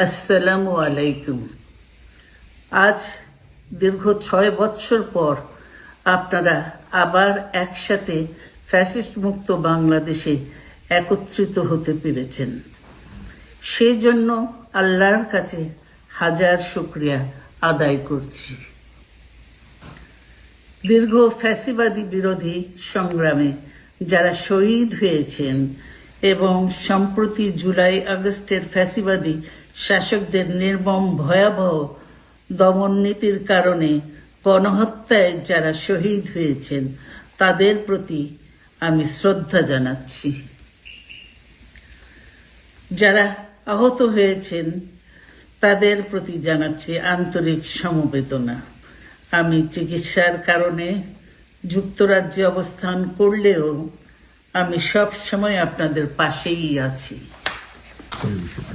আসসালামু আলাইকুম। আজ দীর্ঘ 6 বৎসর পর আপনারা আবার একসাথে ফ্যাসিস্ট মুক্ত বাংলাদেশে একত্রিত হতে পেরেছেন। সেই জন্য আল্লাহর কাছে হাজার শুকরিয়া আদায় করছি। দীর্ঘ ফ্যাসিবাদী বিরোধী সংগ্রামে যারা শহীদ হয়েছেন এবং সম্প্রতি জুলাই আগস্টের ফ্যাসিবাদী শাসকদের নির্মম ভয়াবহ দমন নীতির কারণে গণহত্যায় যারা শহীদ হয়েছেন তাদের প্রতি আমি শ্রদ্ধা জানাচ্ছি। যারা আহত হয়েছেন তাদের প্রতি জানাচ্ছি আন্তরিক সমবেদনা। আমি চিকিৎসার কারণে যুক্তরাজ্যে অবস্থান করলেও আমি সব সময় আপনাদের পাশেই আছি।